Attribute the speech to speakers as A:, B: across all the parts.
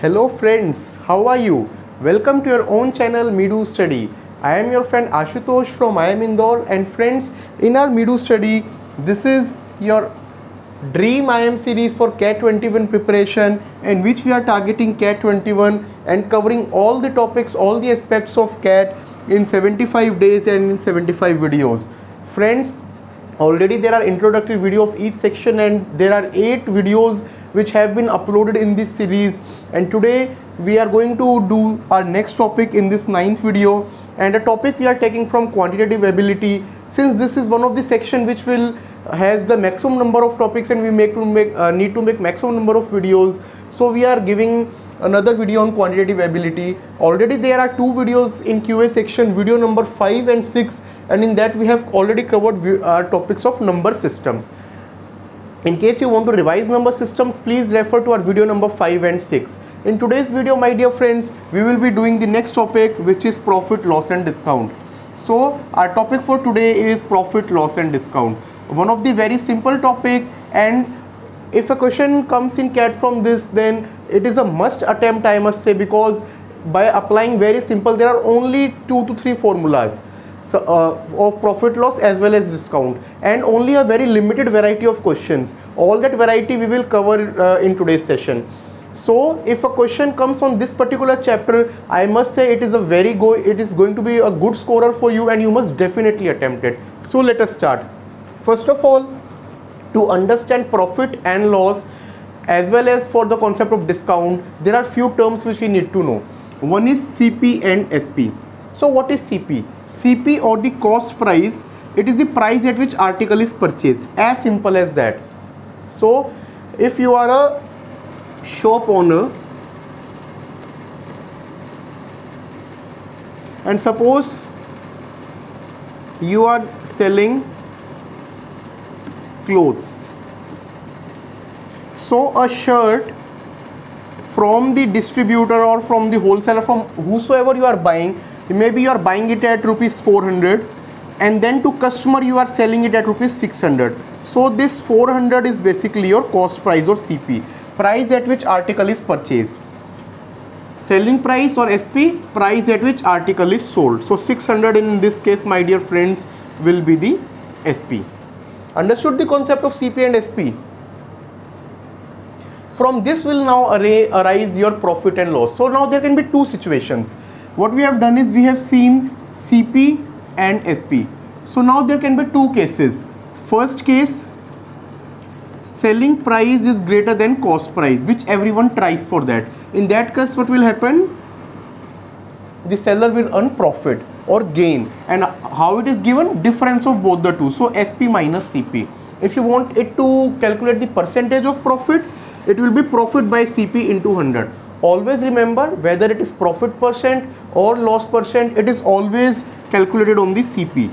A: Hello friends, how are you? Welcome to your own channel Midu Study. I am your friend Ashutosh from I am Indore, and friends, in our Midu Study, this is your Dream IM series for CAT 21 preparation, in which we are targeting CAT 21 and covering all the topics, all the aspects of CAT in 75 days and in 75 videos. Friends, already there are introductory video of each section, and there are 8 videos which have been uploaded in this series, and today we are going to do our next topic in this 9th video, and a topic we are taking from quantitative ability. Since this is one of the section which will has the maximum number of topics, and we need to make maximum number of videos, so we are giving another video on quantitative ability. Already there are 2 videos in QA section, video number 5 and 6, and in that we have already covered topics of number systems. In case you want to revise number systems, please refer to our video number 5 and 6. In today's video, my dear friends, we will be doing the next topic, which is profit, loss and discount. So our topic for today is profit, loss and discount. One of the very simple topic, and if a question comes in CAT from this, then it is a must attempt, I must say, because by applying very simple, there are only 2 to 3 formulas of profit, loss as well as discount, and only a very limited variety of questions. All that variety we will cover in today's session. So if a question comes on this particular chapter, I must say it is going to be a good scorer for you, and you must definitely attempt it. So let us start. First of all, to understand profit and loss as well as for the concept of discount, there are few terms which we need to know. One is CP and SP. So what is CP? CP, or the cost price, it is the price at which article is purchased, as simple as that. So if you are a shop owner and suppose you are selling clothes, so a shirt from the distributor or from the wholesaler, from whosoever you are buying, maybe you are buying it at rupees 400, and then to customer you are selling it at rupees 600. So this 400 is basically your cost price, or CP, price at which article is purchased. Selling price, or SP, price at which article is sold. So 600 in this case, my dear friends, will be the SP. Understood the concept of CP and SP? From this will now arise your profit and loss. So now there can be 2 situations. What we have done is we have seen CP and SP. So now there can be 2 cases. First case, selling price is greater than cost price, which everyone tries for that. In that case, what will happen? The seller will earn profit or gain, and how it is given? Difference of both the two. So SP minus CP. If you want it to calculate the percentage of profit, it will be profit by CP into 100. Always remember, whether it is profit percent or loss percent, it is always calculated on the CP.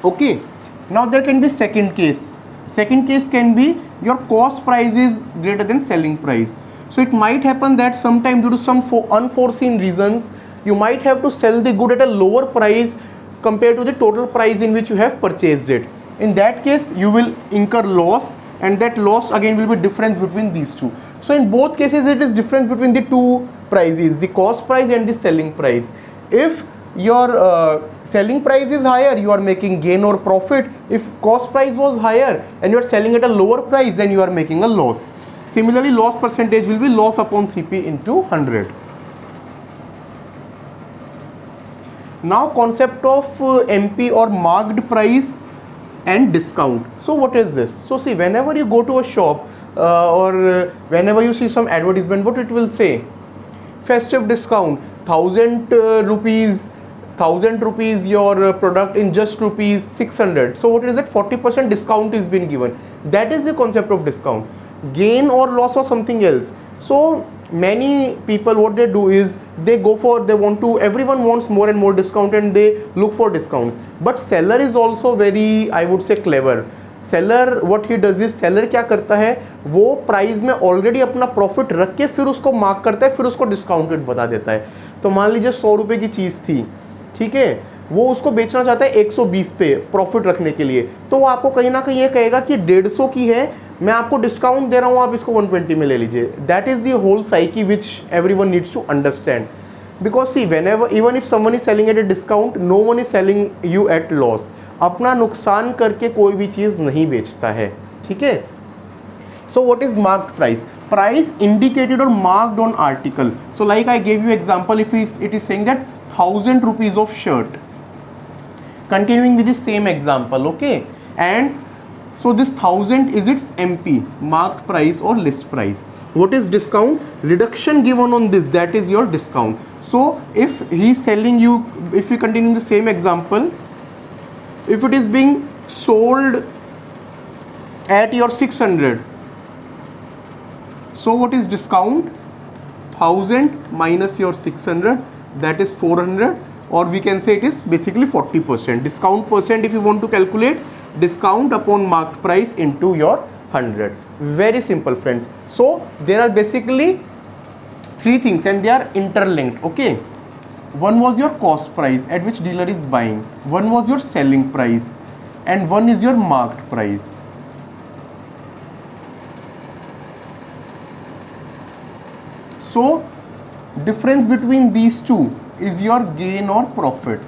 A: Okay. Now there can be second case. Second case can be your cost price is greater than selling price. So it might happen that sometime due to some unforeseen reasons, you might have to sell the good at a lower price compared to the total price in which you have purchased it. In that case, you will incur loss, and that loss again will be difference between these two. So in both cases, it is difference between the 2 prices, the cost price and the selling price. If your selling price is higher, you are making gain or profit. If cost price was higher and you are selling at a lower price, then you are making a loss. Similarly, loss percentage will be loss upon CP into 100. Now concept of MP, or marked price and discount. So what is this? So see, whenever you go to a shop or whenever you see some advertisement, what it will say? Festive discount, 1000 rupees your product in just rupees 600. So what is that? 40% discount is being given. That is the concept of discount. Gain or loss or something else. So many people, what they do is everyone wants more and more discount, and they look for discounts. But seller is also very, I would say, clever. Seller, what he does is, seller क्या करता है, वो price में already अपना profit रख के फिर उसको मार्क करता है, फिर उसको डिस्काउंटेड बता देता है. तो मान लीजिए 100 रुपये की चीज़ थी, ठीक है, वो उसको बेचना चाहता है 120 पे प्रॉफिट रखने के लिए, तो वो आपको कहीं ना कहीं ये कहेगा कि 150 की है, मैं आपको डिस्काउंट दे रहा हूँ, आप इसको 120 में ले लीजिए. That is the whole psyche which everyone needs to understand. Because see whenever even if someone is selling at a discount, no one is selling you at loss. अपना नुकसान करके कोई भी चीज़ नहीं बेचता है, ठीक है. So what is marked price? Price indicated or marked on article. So like I gave you example, if it is saying that 1000 rupees of shirt. Continuing with the same example, okay, and so this 1000 is its MP, marked price or list price. What is discount? Reduction given on this, that is your discount. So if he is selling you, if we continue the same example, if it is being sold at your 600, so what is discount? 1000 minus your 600, that is 400, or we can say it is basically 40%. Discount percent, if you want to calculate, discount upon marked price into your 100. Very simple, friends. So there are basically three things and they are interlinked, okay. One was your cost price at which dealer is buying, one was your selling price, and one is your marked price. So difference between these two is your gain or profit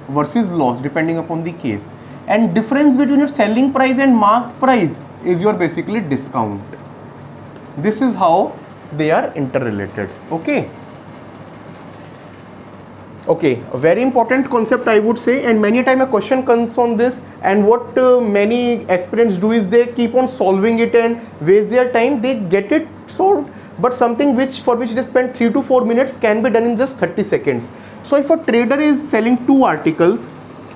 A: versus loss depending upon the case, and difference between your selling price and marked price is your basically discount. This is how they are interrelated, okay. Okay, a very important concept I would say, and many a time a question comes on this, and what many aspirants do is they keep on solving it and waste their time. They get it solved, but something for which they spend 3 to 4 minutes can be done in just 30 seconds. So if a trader is selling two articles,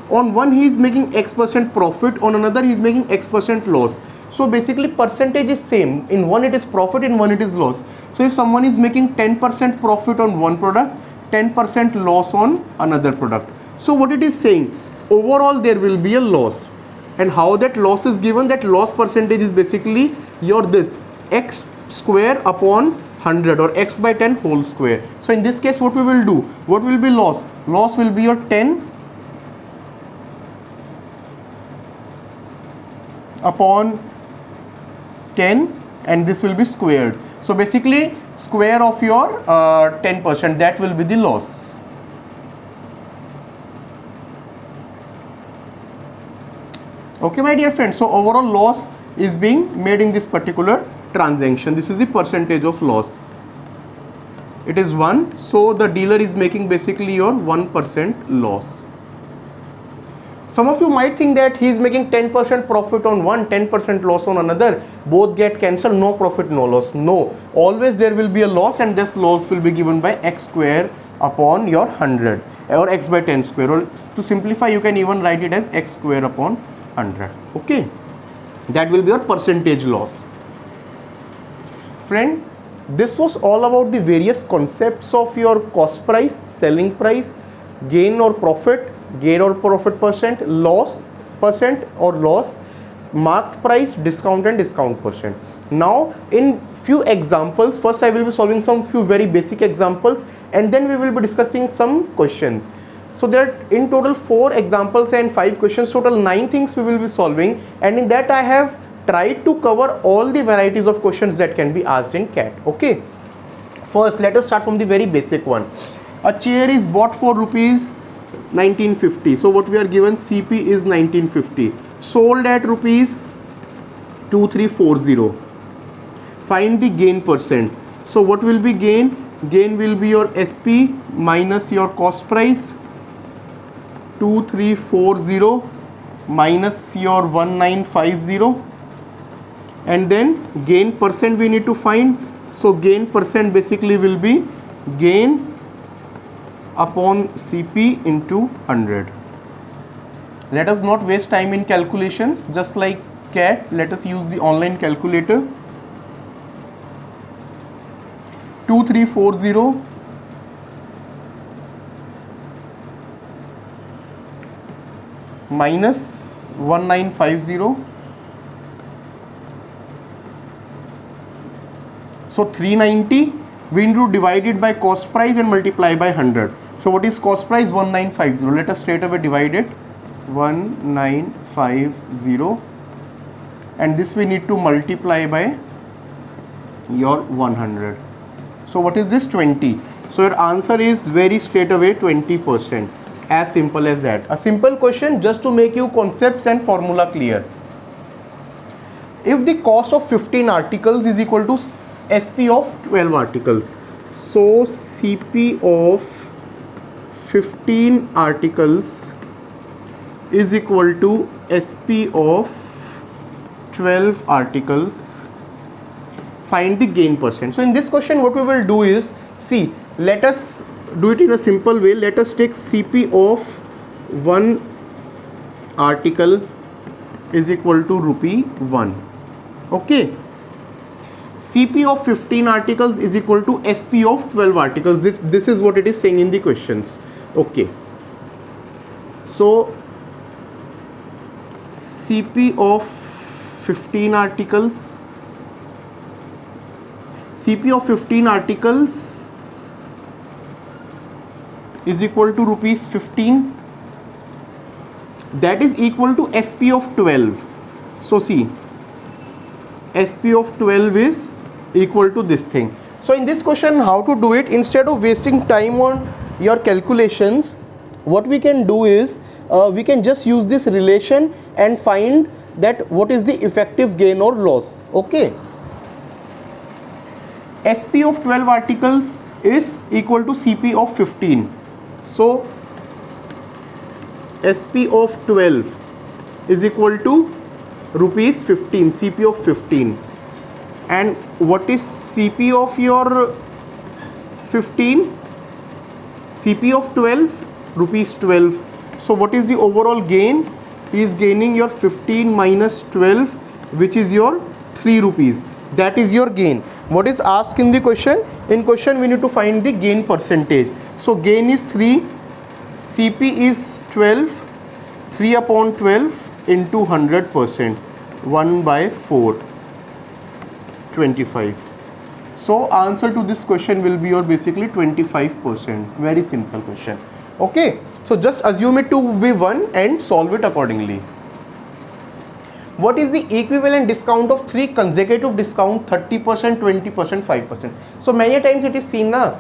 A: on one he is making X% profit, on another he is making X% loss. So basically percentage is same, in one it is profit, in one it is loss. So if someone is making 10% profit on one product, 10% loss on another product, so what it is saying, overall there will be a loss. And how that loss is given, that loss percentage is basically your this x square upon 100 or x by 10 whole square. So in this case what we will do, what will be loss? Loss will be your 10 upon 10, and this will be squared. So basically square of your 10%, that will be the loss. Okay my dear friends, so overall loss is being made in this particular transaction. This is the percentage of loss. It is 1, so the dealer is making basically your 1% loss. Some of you might think that he is making 10% profit on one, 10% loss on another, both get cancelled, no profit no loss. No, always there will be a loss, and this loss will be given by x square upon your 100 or x by 10 square, or to simplify you can even write it as x square upon 100, okay. That will be your percentage loss. Friend, this was all about the various concepts of your cost price, selling price, gain or profit percent, loss percent or loss, marked price, discount and discount percent. Now in few examples, first I will be solving some few very basic examples, and then we will be discussing some questions. So there are in total 4 examples and 5 questions, total 9 things we will be solving, and in that I have tried to cover all the varieties of questions that can be asked in CAT, okay. First let us start from the very basic one. A chair is bought for rupees 1950, so what we are given, CP is 1950, sold at rupees 2340. Find the gain percent. So what will be gain? Gain will be your SP minus your cost price, 2340 minus your 1950, and then gain percent we need to find. So gain percent basically will be gain upon CP into 100. Let us not waste time in calculations, just like CAT, let us use the online calculator. 2340 minus 1950, so 390, we need to divide it by cost price and multiply by 100. So what is cost price? 1950. Let us straight away divide it. 1950 and this we need to multiply by your 100. So what is this? 20. So your answer is very straight away 20%. As simple as that. A simple question just to make you concepts and formula clear. If the cost of 15 articles is equal to SP of 12 articles, so CP of 15 articles is equal to SP of 12 articles, find the gain percent. So in this question what we will do is, see, let us do it in a simple way. Let us take CP of 1 article is equal to rupee 1. Okay, CP of 15 articles is equal to SP of 12 articles. This is what it is saying in the questions. Okay, so CP of 15 articles, CP of 15 articles is equal to rupees 15, that is equal to SP of 12. So see, SP of 12 is equal to this thing. So in this question, how to do it? Instead of wasting time on your calculations, what we can do is we can just use this relation and find that what is the effective gain or loss. Okay, SP of 12 articles is equal to CP of 15. So SP of 12 is equal to rupees 15, CP of 15. And what is CP of your 15? CP of 12, rupees 12. So what is the overall gain? He is gaining your 15 minus 12, which is your 3 rupees. That is your gain. What is asked in the question? In question we need to find the gain percentage. So gain is 3, CP is 12, 3 upon 12 into 100%, 1 by 4, 25. So answer to this question will be your basically 25%. Very simple question. Okay, so just assume it to be 1 and solve it accordingly. What is the equivalent discount of 3 consecutive discount, 30%, 20%, 5%? So many times it is seen the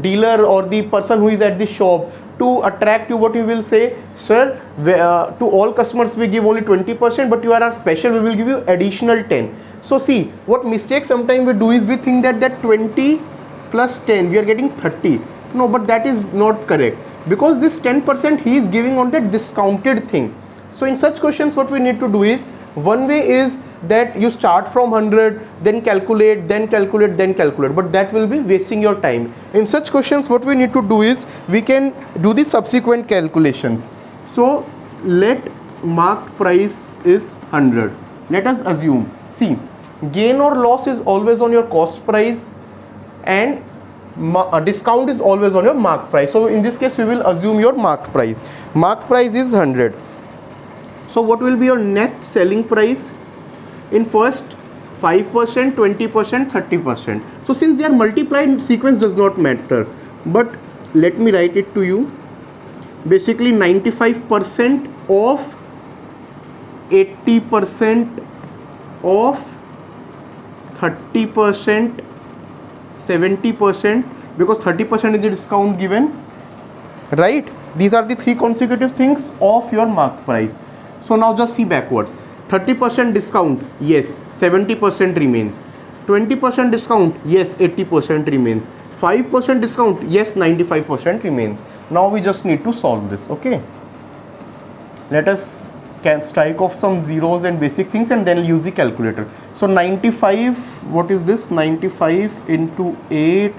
A: dealer or the person who is at the shop, to attract you, what you will say, sir, to all customers we give only 20%, but you are our special, we will give you additional 10. So see, what mistake sometimes we do is we think that 20 plus 10 we are getting 30. No, but that is not correct, because this 10% he is giving on the discounted thing. So in such questions what we need to do is, one way is that you start from 100, then calculate, then calculate, then calculate, but that will be wasting your time. In such questions what we need to do is, we can do the subsequent calculations. So let mark price is 100. Let us assume, see, gain or loss is always on your cost price and discount is always on your mark price. So in this case we will assume your mark price. Mark price is 100. So what will be your net selling price? In first 5%, 20%, 30%. So since they are multiplied, sequence does not matter, but let me write it to you. Basically 95% of 80% of 30%, 70%, because 30% is the discount given, right? These are the 3 consecutive things of your mark price. So now just see backwards. 30% discount, yes, 70% remains. 20% discount, yes, 80% remains. 5% discount, yes, 95% remains. Now we just need to solve this. Okay, let us strike off some zeros and basic things and then use the calculator. So 95, what is this? 95 into 8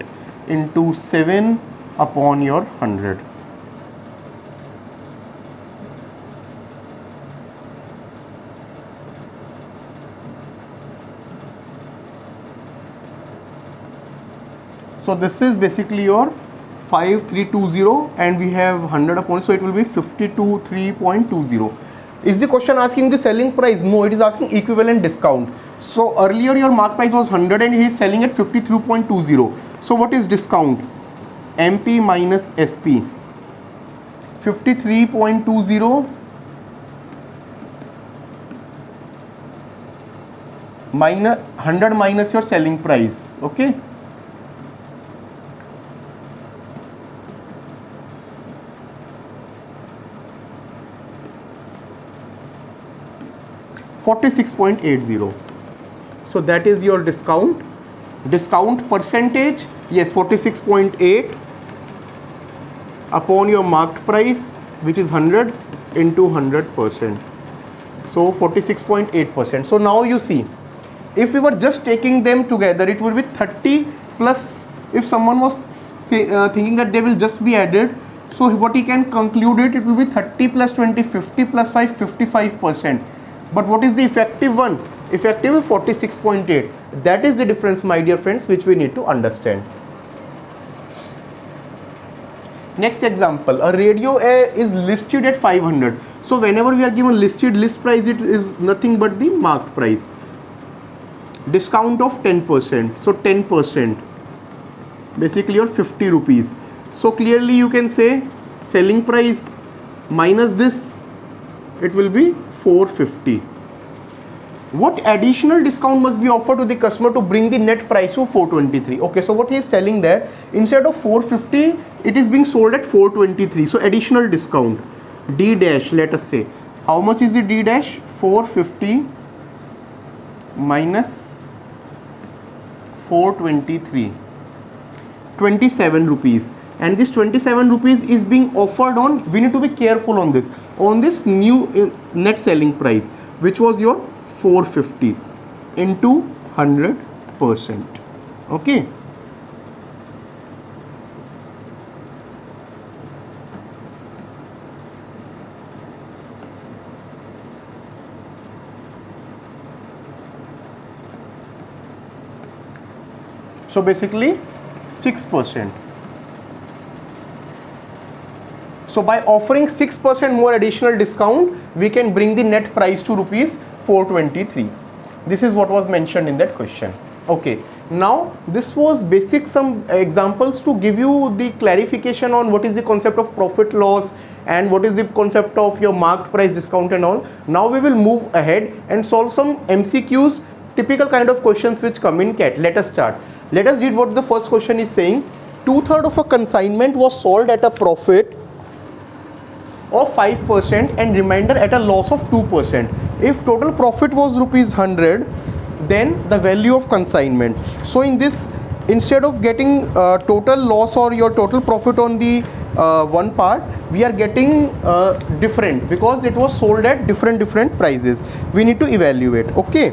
A: into 7 upon your 100. So this is basically your 5320, and we have 100 upon it, so it will be 523.20. Is the question asking the selling price? No, it is asking equivalent discount. So earlier your mark price was 100 and he is selling at 53.20. So what is discount? MP minus SP. 53.20 minus 100 minus your selling price. Okay, $46.80. So that is your discount. Discount percentage, yes, 46.8 upon your marked price, which is 100 into 100%. So 46.8%. So now you see, if we were just taking them together, it would be 30 plus. If someone was thinking that they will just be added, so what he can conclude it will be 30 plus 20, 50 plus 5, 55%. But what is the effective one? Effective is 46.8. That is the difference, my dear friends, which we need to understand. Next example, a radio is listed at 500. So whenever we are given listed list price, it is nothing but the marked price. Discount of 10%. So 10%, basically your 50 rupees. So clearly you can say selling price minus this, it will be 450. What additional discount must be offered to the customer to bring the net price to 423? Okay, so what he is telling that instead of 450, it is being sold at 423. So additional discount, D dash, let us say, how much is the D dash? 450 minus 423, 27 rupees. And this 27 rupees is being offered on, we need to be careful on this new net selling price, which was your 450 into 100%. Okay, so basically 6%. So by offering 6% more additional discount, we can bring the net price to rupees 423. This is what was mentioned in that question. Okay, now this was basic some examples to give you the clarification on what is the concept of profit loss and what is the concept of your marked price discount and all. Now we will move ahead and solve some MCQs, typical kind of questions which come in CAT. Let us start. Let us read what the first question is saying. 2/3 of a consignment was sold at a profit of 5% and remainder at a loss of 2%. If total profit was rupees 100, then the value of consignment. So in this, instead of getting total loss or your total profit on the one part, we are getting different because it was sold at different prices. We need to evaluate. Okay,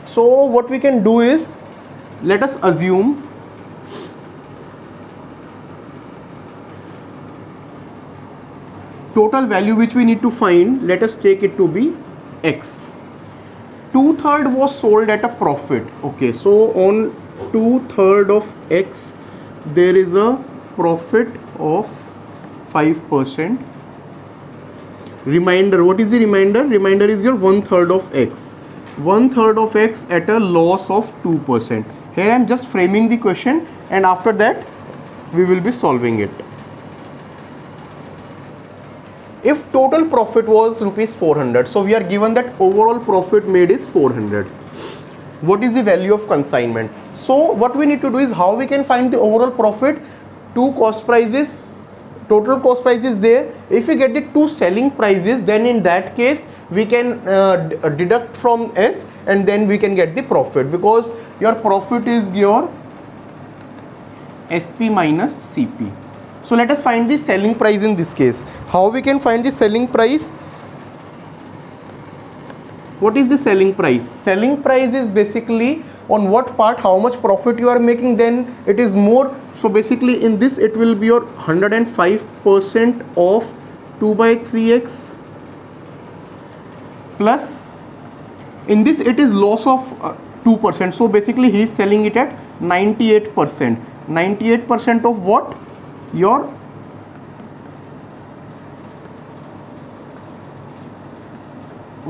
A: so what we can do is, let us assume total value which we need to find, let us take it to be X. 2/3 was sold at a profit. Okay, so on 2/3 of X, there is a profit of 5%. Remainder, what is the remainder? Remainder is your 1/3 of X. 1/3 of X at a loss of 2%. Here I am just framing the question, and after that we will be solving it. If total profit was rupees 400, so we are given that overall profit made is 400. What is the value of consignment? So what we need to do is, how we can find the overall profit? Two cost prices, total cost price is there. If we get the two selling prices, then in that case we can deduct from S and then we can get the profit, because your profit is your SP minus CP. So let us find the selling price in this case. How we can find the selling price? What is the selling price? Selling price is basically on what part, how much profit you are making, then it is more. So basically in this it will be your 105% of 2/3x plus, in this it is loss of 2%. So basically he is selling it at 98%. 98% of what? Your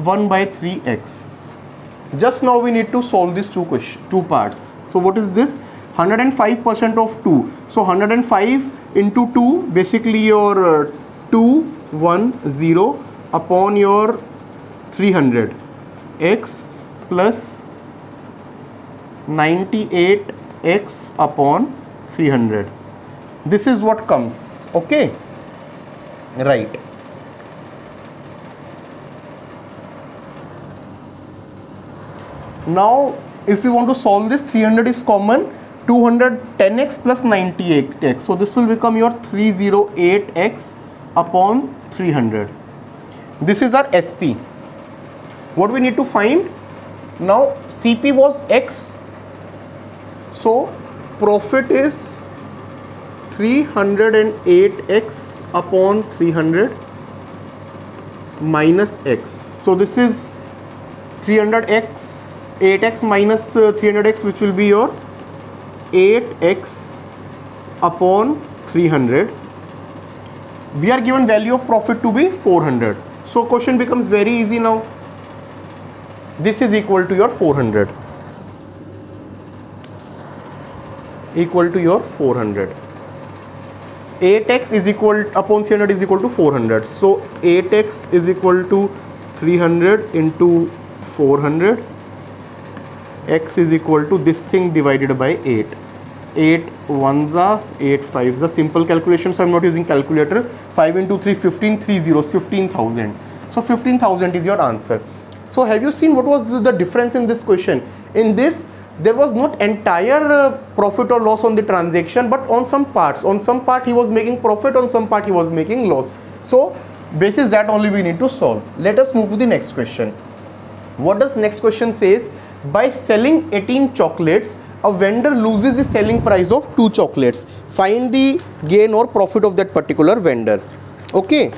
A: 1/3x. Just now we need to solve these two parts. So what is this? 105% of 2. So 105 into 2, basically your 210 upon your 300. x plus 98x upon 300. This is what comes. Okay, right. Now if we want to solve this, 300 is common, 210x plus 98x, so this will become your 308x upon 300. This is our SP. What we need to find now, CP was x, so profit is 308x upon 300 minus x. So this is 300x, 8x minus 300x, which will be your 8x upon 300. We are given value of profit to be 400. So question becomes very easy now. This is equal to your 400. Equal to your 400. 8x is equal upon 300 is equal to 400. So 8x is equal to 300 into 400. X is equal to this thing divided by 8. 8 ones are 8 fives are simple calculation, so I am not using calculator. 5 into 3, 15, 3 zeros, 15,000. So 15,000 is your answer. So have you seen what was the difference in this question? In this, there was not entire profit or loss on the transaction, but on some parts. On some part he was making profit, on some part he was making loss. So basis that only we need to solve. Let us move to the next question. What does next question says? By selling 18 chocolates, a vendor loses the selling price of 2 chocolates. Find the gain or profit of that particular vendor. Okay.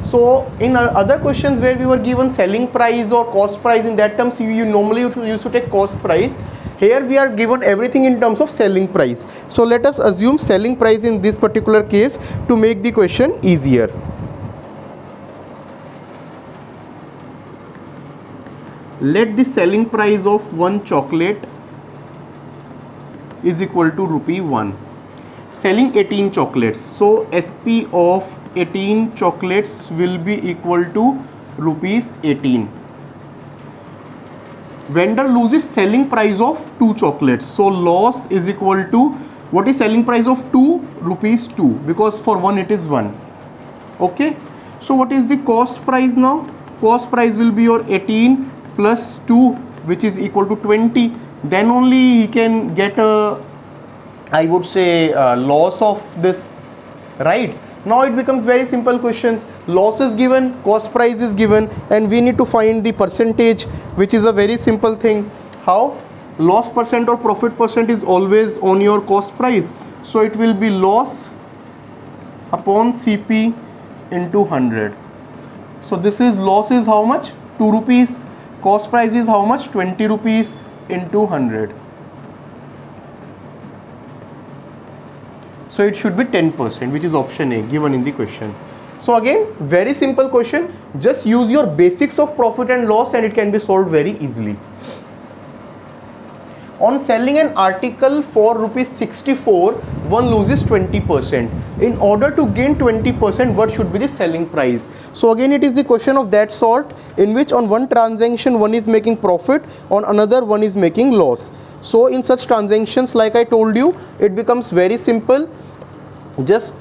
A: So in other questions where we were given selling price or cost price, in that terms you normally used to take cost price. Here we are given everything in terms of selling price. So let us assume selling price in this particular case to make the question easier. Let the selling price of one chocolate is equal to ₹1. Selling 18 chocolates, so SP of 18 chocolates will be equal to ₹18. Vendor loses selling price of 2 chocolates, so loss is equal to, what is selling price of 2? ₹2, because for 1 it is 1. Okay, so what is the cost price now? Cost price will be your 18 plus 2, which is equal to 20. Then only he can get a, I would say, loss of this, right? Now it becomes very simple questions. Loss is given, cost price is given, and we need to find the percentage, which is a very simple thing. How? Loss percent or profit percent is always on your cost price. So it will be loss upon CP into 100. So this is loss is how much? 2 rupees. Cost price is how much? 20 rupees into 100. So it should be 10%, which is option A given in the question. So again, very simple question. Just use your basics of profit and loss and it can be solved very easily. On selling an article for ₹64, one loses 20%. In order to gain 20%, what should be the selling price? So again, it is the question of that sort, in which on one transaction one is making profit, on another one is making loss. So in such transactions, like I told you, it becomes very simple. Just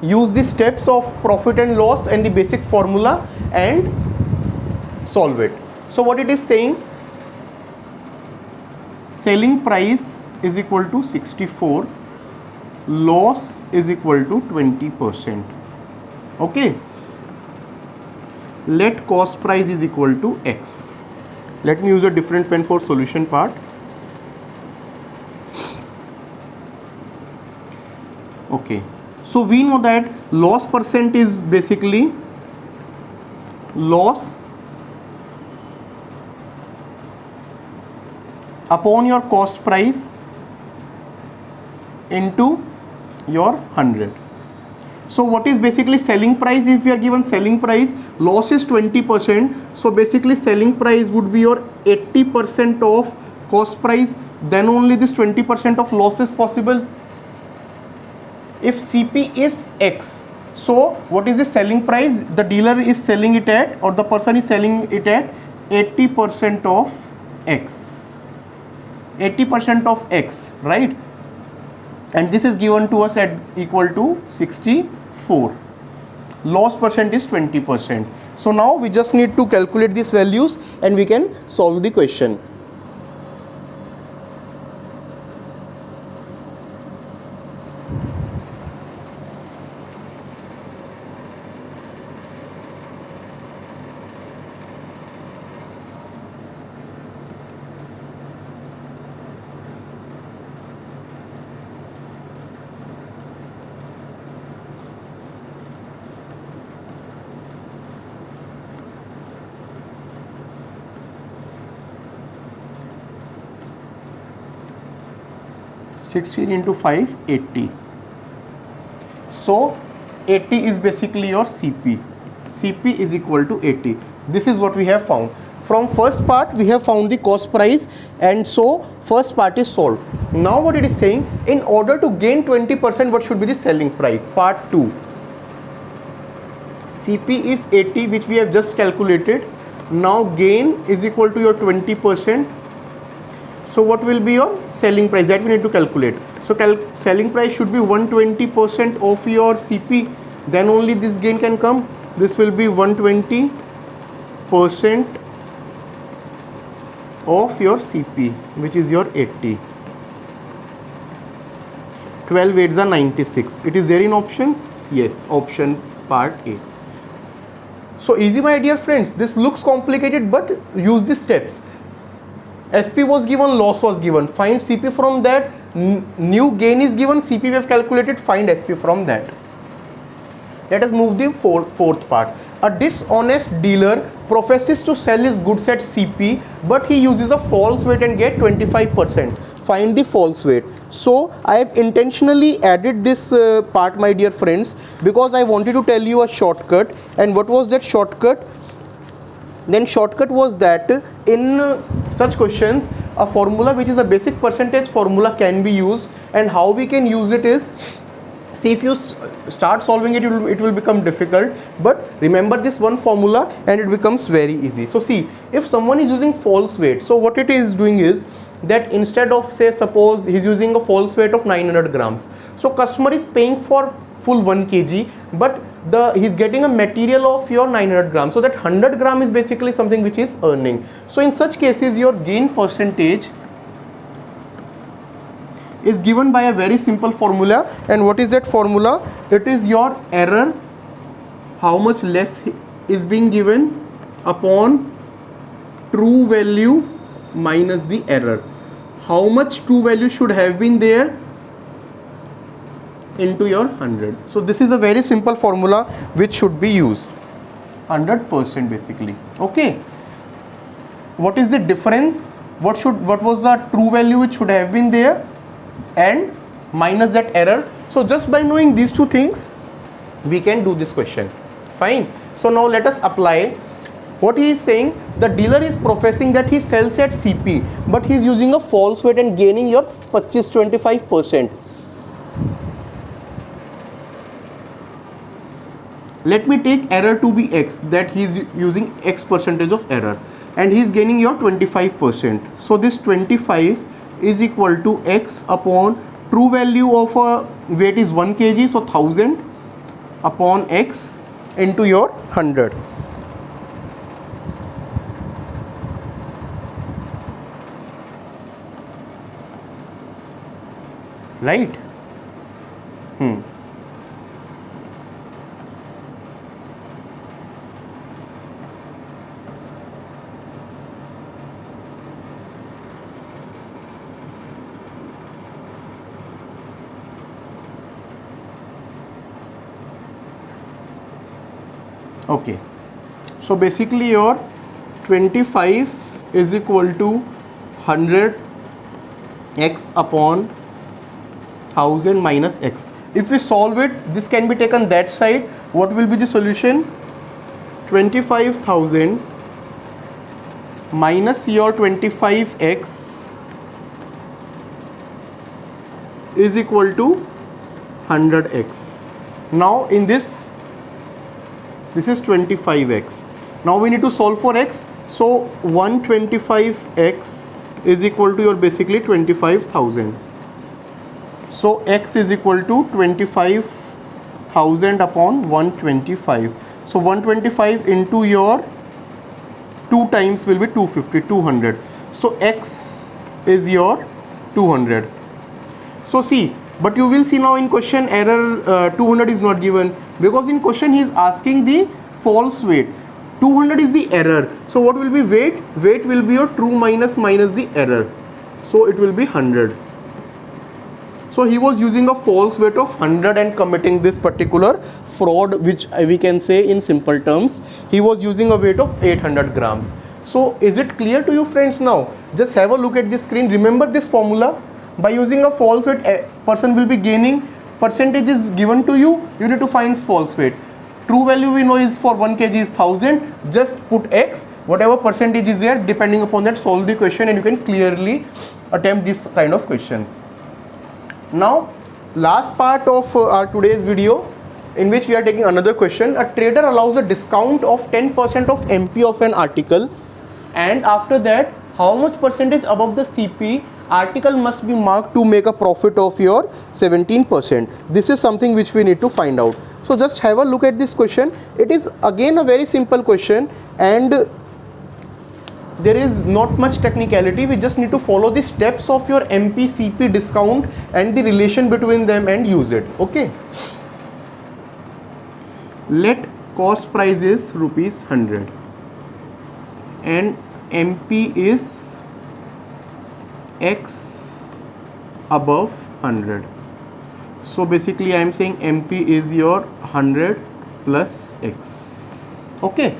A: use the steps of profit and loss and the basic formula and solve it. So what it is saying, selling price is equal to 64, loss is equal to 20%. Okay, let cost price is equal to X. Let me use a different pen for solution part. Okay, so we know that loss percent is basically loss upon your cost price into your 100. So what is basically selling price? If we are given selling price, loss is 20%. So basically selling price would be your 80% of cost price. Then only this 20% of loss is possible. If CP is X, So what is the selling price? The dealer is selling it at, or the person is selling it at 80% of X. 80% of X, right? And this is given to us at equal to 64. Loss percent is 20%. So now we just need to calculate these values and we can solve the question. (16 into 5, 80). So 80 is basically your CP. CP is equal to 80. This is what we have found. From first part we have found the cost price, and so first part is solved. Now what it is saying, in order to gain 20%, what should be the selling price? Part 2. CP is 80, which we have just calculated. Now gain is equal to your 20%. So what will be your selling price? That we need to calculate. So selling price should be 120% of your CP. Then only this gain can come. This will be 120% of your CP, which is your 80. 12 8s are 96. It is there in options? Yes, option part A. So easy, my dear friends. This looks complicated, but use the steps. SP was given, loss was given, find CP from that. New gain is given, CP we have calculated, find SP from that. Let us move the fourth part. A dishonest dealer professes to sell his goods at CP, but he uses a false weight and get 25%. Find the false weight. So I have intentionally added this part, my dear friends, because I wanted to tell you a shortcut. And what was that shortcut? Then shortcut was that in such questions, a formula which is a basic percentage formula can be used. And how we can use it is, see, if you start solving it, it will become difficult, but remember this one formula and it becomes very easy. So see, if someone is using false weight, so what it is doing is that instead of, say, suppose he's using a false weight of 900 grams, so customer is paying for full 1 kg, but he's getting a material of your 900 grams, so that 100 gram is basically something which is earning. So in such cases, your gain percentage is given by a very simple formula. And what is that formula? It is your error, how much less is being given, upon true value minus the error. How much true value should have been there into your 100. So this is a very simple formula which should be used. 100% basically. Okay. What is the difference? What was the true value which should have been there, and minus that error? So just by knowing these two things, we can do this question. Fine. So now let us apply. What he is saying, the dealer is professing that he sells at CP, but he is using a false weight and gaining your 25%. Let me take error to be X, that he is using X percentage of error, and he is gaining your 25%. So this 25 is equal to X upon true value of a weight is 1 kg, so 1000 upon X into your 100. Right? Okay, so basically your 25 is equal to 100 X upon 1000 minus X. If we solve it, this can be taken that side. What will be the solution? 25,000 minus your 25X is equal to 100X. Now in this is 25x. Now we need to solve for x. So 125x is equal to your basically 25,000. So x is equal to 25,000 upon 125. So 125 into your 2 times will be 250, 200. So x is your 200. So see, but you will see now in question error 200 is not given, because in question he is asking the false weight. 200 is the error. So what will be weight? Weight will be your true minus the error. So it will be 100. So he was using a false weight of 100 and committing this particular fraud, which we can say in simple terms, he was using a weight of 800 grams. So is it clear to you friends now? Just have a look at the screen. Remember this formula. By using a false weight, a person will be gaining. Percentage is given to you. You need to find false weight. True value we know is for 1 kg is 1000. Just put x. Whatever percentage is there, depending upon that, solve the question and you can clearly attempt this kind of questions. Now last part of our today's video, in which we are taking another question. A trader allows a discount of 10% of MP of an article, and after that how much percentage above the CP article must be marked to make a profit of your 17%. This is something which we need to find out. So just have a look at this question. It is again a very simple question and there is not much technicality. We just need to follow the steps of your MP CP discount and the relation between them and use it. Okay, let cost price is rupees 100 and MP is x above 100. So basically I am saying MP is your 100 plus x. Okay,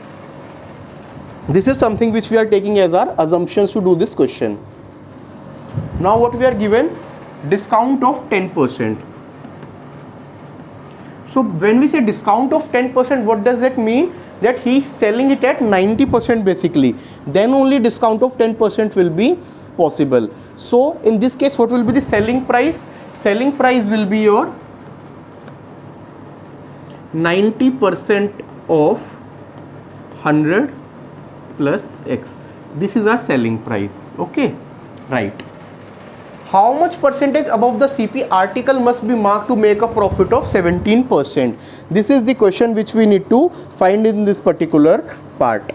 A: this is something which we are taking as our assumptions to do this question. Now what we are given? Discount of 10%. So when we say discount of 10%, what does that mean? That he is selling it at 90% basically. Then only discount of 10% will be possible. So in this case, what will be the selling price? Selling price will be your 90% of 100 plus x. This is our selling price. Okay, right. How much percentage above the CP article must be marked to make a profit of 17%? This is the question which we need to find in this particular part.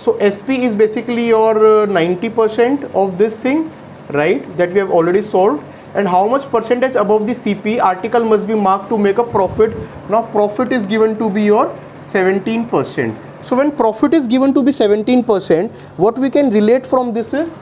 A: So SP is basically your 90% of this thing, right, that we have already solved. And how much percentage above the CP article must be marked to make a profit? Now profit is given to be your 17%. So when profit is given to be 17%, what we can relate from this is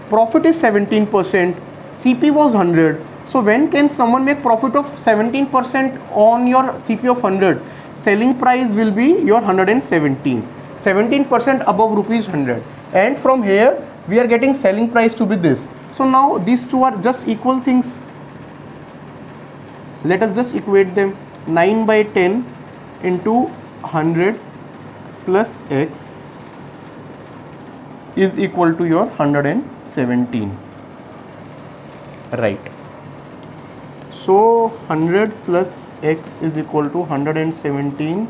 A: profit is 17%, CP was 100. So when can someone make profit of 17% on your CP of 100? Selling price will be your 117. 17% above rupees 100, and from here we are getting selling price to be this. So now these two are just equal things. Let us just equate them. 9 by 10 into 100 plus x is equal to your 117, right? So 100 plus x is equal to 117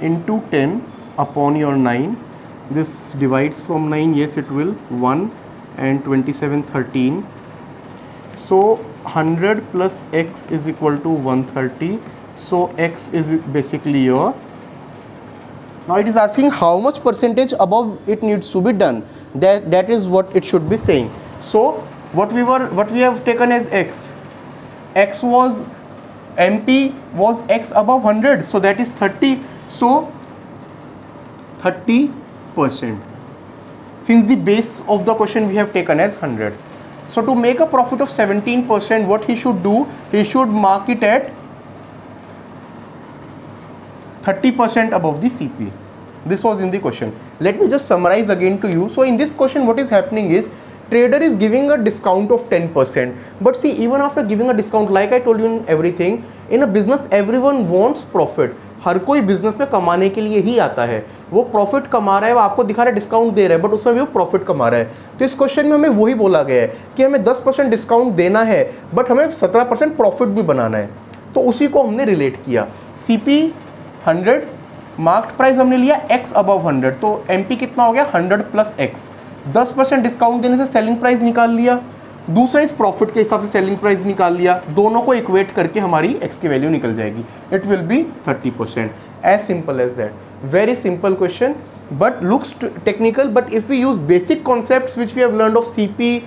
A: into 10 upon your 9. This divides from 9, yes it will, 1 and 27 13. So 100 plus x is equal to 130. So x is basically your, now it is asking how much percentage above it needs to be done. That is what it should be saying. So what we have taken as x was MP was x above 100, so that is 30. So 30%, since the base of the question we have taken as 100. So to make a profit of 17%, what he should do, he should mark it at 30% above the CP. This was in the question. Let me just summarize again to you. So in this question, what is happening is, trader is giving a discount of 10%. But see, even after giving a discount, like I told you in everything, in a business everyone wants profit. हर कोई business में कमाने के लिए ही आता है, वो profit कमा रहा है, वो आपको दिखा रहा है डिस्काउंट दे रहा है, बट उसमें भी वो प्रॉफिट कमा रहा है। तो इस क्वेश्चन में हमें वही बोला गया है कि हमें 10% डिस्काउंट देना है बट हमें 17% प्रॉफिट भी बनाना है। तो उसी को हमने रिलेट किया। CP 100, मार्क्ड प्राइस हमने लिया x अबव 100, तो MP कितना हो गया 100 प्लस x। 10% डिस्काउंट देने से सेलिंग प्राइस निकाल लिया, दूसरा इस प्रॉफिट के हिसाब से सेलिंग प्राइस निकाल लिया, दोनों को इक्वेट करके हमारी x की वैल्यू निकल जाएगी। It will be 30%, as simple as that. Very simple question but looks technical, but if we use basic concepts which we have learned of CP,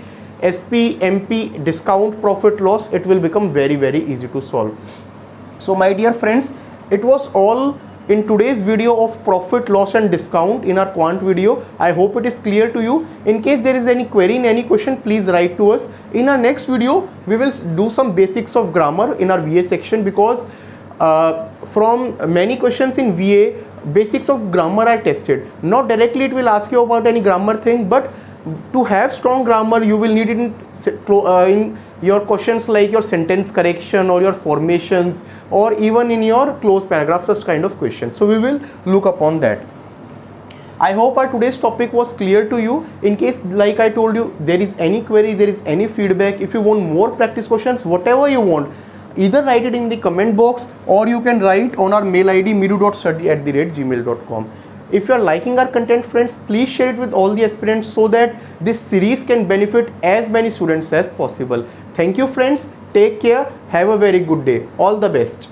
A: SP, MP, discount, profit, loss, it will become very easy to solve. So my dear friends, it was all in today's video of profit, loss and discount in our quant video. I hope it is clear to you. In case there is any query in any question, please write to us. In our next video we will do some basics of grammar in our VA section, because from many questions in VA, basics of grammar are tested. Not directly it will ask you about any grammar thing, but to have strong grammar you will need it in your questions like your sentence correction or your formations, or even in your close paragraph, such kind of questions. So we will look upon that. I hope our today's topic was clear to you. In case, like I told you, there is any query, there is any feedback, if you want more practice questions, whatever you want, either write it in the comment box or you can write on our mail ID midu.study@gmail.com. If you are liking our content, friends, please share it with all the aspirants so that this series can benefit as many students as possible. Thank you, friends. Take care. Have a very good day. All the best.